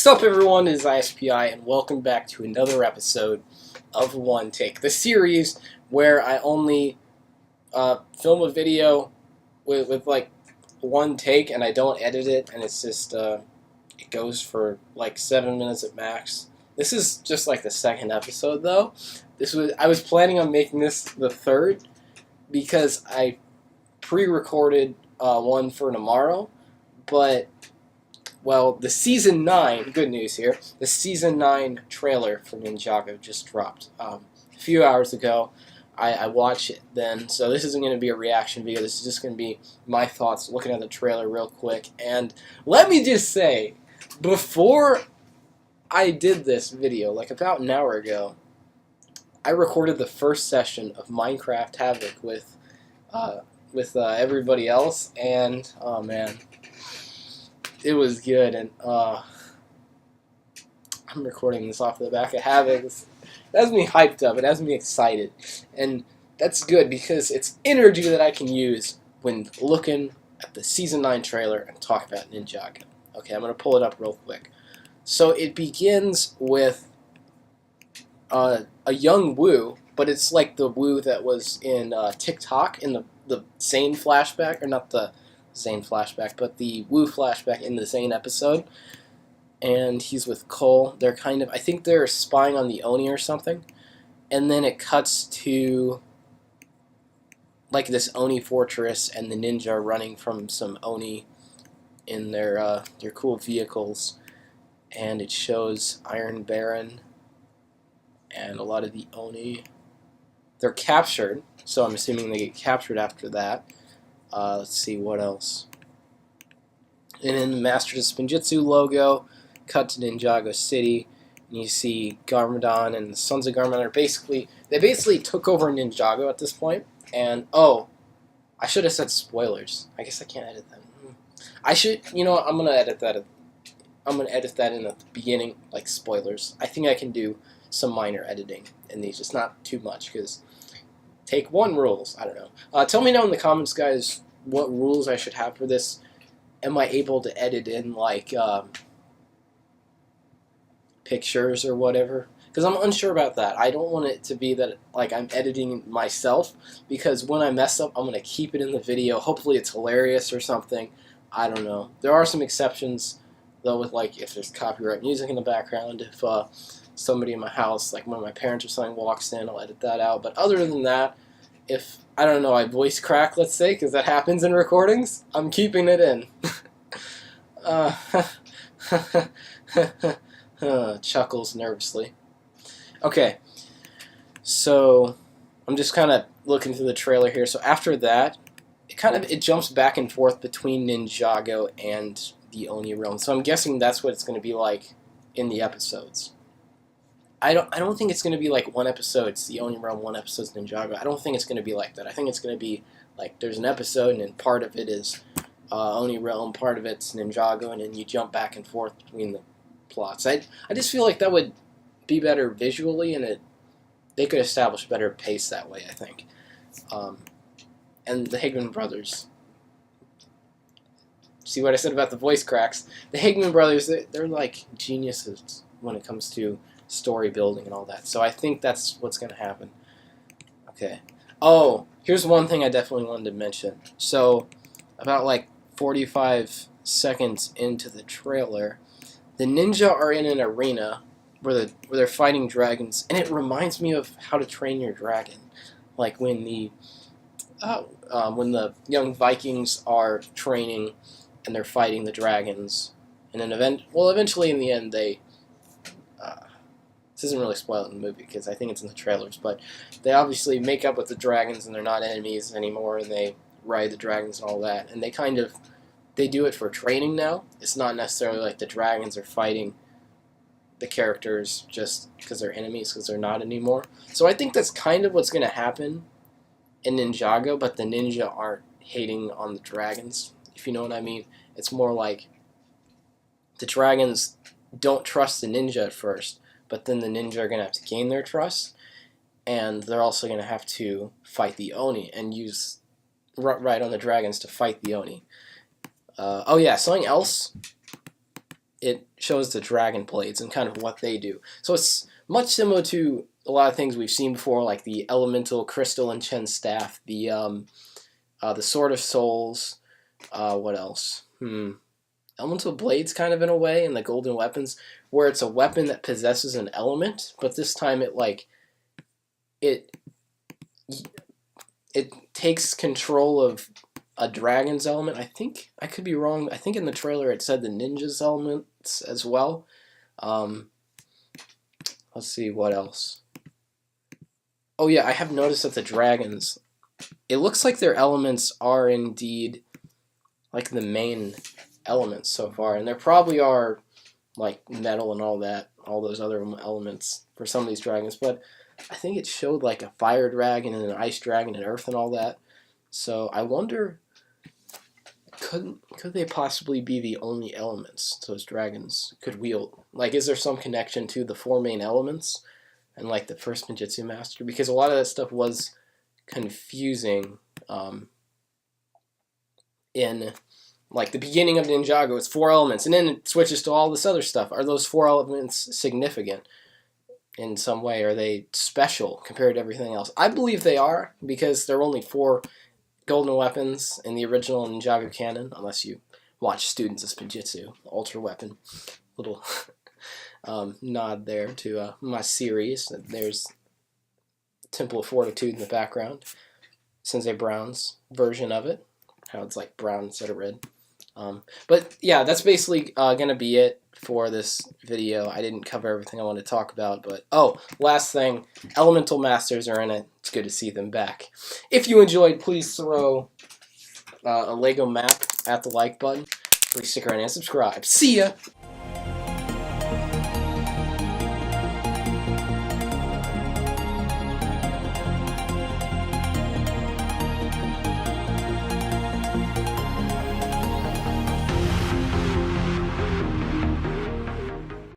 Sup everyone, it is ISPI and welcome back to another episode of One Take, the series where I only film a video with like one take and I don't edit it, and it's just it goes for like 7 minutes at max. This is just like the second episode though. I was planning on making this the third because I pre-recorded one for tomorrow, but well, the Season 9, good news here, the Season 9 trailer for Ninjago just dropped a few hours ago. I watched it then, so this isn't going to be a reaction video, this is just going to be my thoughts looking at the trailer real quick. And let me just say, before I did this video, like about an hour ago, I recorded the first session of Minecraft Havoc with everybody else, and oh man, it was good. And I'm recording this off the back of Havoc. It has me hyped up, it has me excited, and that's good because it's energy that I can use when looking at the Season 9 trailer and talk about Ninjago. Okay, I'm going to pull it up real quick. So it begins with a young Wu, but it's like the Wu that was in TikTok in the Zane flashback, or not the Zane flashback, but the Wu flashback in the Zane episode. And he's with Cole. They're I think they're spying on the Oni or something. And then it cuts to like this Oni fortress, and the ninja are running from some Oni in their cool vehicles. And it shows Iron Baron and a lot of the Oni. They're captured, so I'm assuming they get captured after that. Let's see what else. And in the Masters of Spinjitzu logo, cut to Ninjago City, and you see Garmadon and the Sons of Garmadon they basically took over Ninjago at this point. And oh, I should have said spoilers. I guess I can't edit them. I should, you know what, I'm gonna edit that. I'm gonna edit that in the beginning, like spoilers. I think I can do some minor editing in these, just not too much, because Take 1 rules. I don't know. Tell me down in the comments, guys, what rules I should have for this. Am I able to edit in like pictures or whatever? Because I'm unsure about that. I don't want it to be that like I'm editing myself, because when I mess up, I'm gonna keep it in the video. Hopefully, it's hilarious or something. I don't know. There are some exceptions though, with like if there's copyright music in the background, if somebody in my house, like one of my parents or something, walks in, I'll edit that out. But other than that, if, I don't know, I voice crack, let's say, because that happens in recordings, I'm keeping it in. Chuckles nervously. Okay, so I'm just kind of looking through the trailer here. So after that, it jumps back and forth between Ninjago and the Oni realm. So I'm guessing that's what it's going to be like in the episodes. I don't think it's going to be like one episode it's the Oni realm, one episode's Ninjago. I don't think it's going to be like that. I think it's going to be like there's an episode, and then part of it is Oni realm, part of it's Ninjago, and then you jump back and forth between the plots. I just feel like that would be better visually, and they could establish better pace that way, I think. And the Higman brothers. See what I said about the voice cracks? The Higman brothers, they're like geniuses when it comes to story building and all that. So I think that's what's going to happen. Okay. Oh, here's one thing I definitely wanted to mention. So about like 45 seconds into the trailer, the ninja are in an arena where they're fighting dragons, and it reminds me of How to Train Your Dragon, like when the young Vikings are training and they're fighting the dragons, and then eventually in the end they. This isn't really spoiling the movie because I think it's in the trailers, but they obviously make up with the dragons and they're not enemies anymore, and they ride the dragons and all that, and they do it for training now. It's not necessarily like the dragons are fighting the characters just because they're enemies, because they're not anymore. So I think that's kind of what's going to happen in Ninjago, but the ninja aren't hating on the dragons, if you know what I mean. It's more like the dragons don't trust the ninja at first, but then the ninja are going to have to gain their trust, and they're also going to have to fight the Oni and ride on the dragons to fight the Oni. Oh yeah, something else it shows the dragon blades and kind of what they do. So it's much similar to a lot of things we've seen before, like the elemental crystal and Chen staff, the sword of souls. What else? Elemental blades, kind of in a way, and the golden weapons, where it's a weapon that possesses an element, but this time it takes control of a dragon's element. I think I could be wrong. I think in the trailer it said the ninja's elements as well. Let's see what else. Oh yeah, I have noticed that the dragons, it looks like their elements are indeed like the main elements so far, and there probably are like metal and all that, all those other elements for some of these dragons, but I think it showed like a fire dragon and an ice dragon and earth and all that. So I wonder, could they possibly be the only elements those dragons could wield? Like, is there some connection to the 4 main elements and like the first Ninjutsu master? Because a lot of that stuff was confusing in like the beginning of Ninjago. It's 4 elements, and then it switches to all this other stuff. Are those 4 elements significant in some way? Are they special compared to everything else? I believe they are, because there are only 4 golden weapons in the original Ninjago canon, unless you watch Students of Spinjitzu, Ultra Weapon. Little nod there to my series. There's Temple of Fortitude in the background. Sensei Brown's version of it. How it's like brown instead of red. But yeah, that's basically going to be it for this video. I didn't cover everything I wanted to talk about, but last thing, Elemental Masters are in it. It's good to see them back. If you enjoyed, please throw a Lego map at the like button. Please stick around and subscribe. See ya!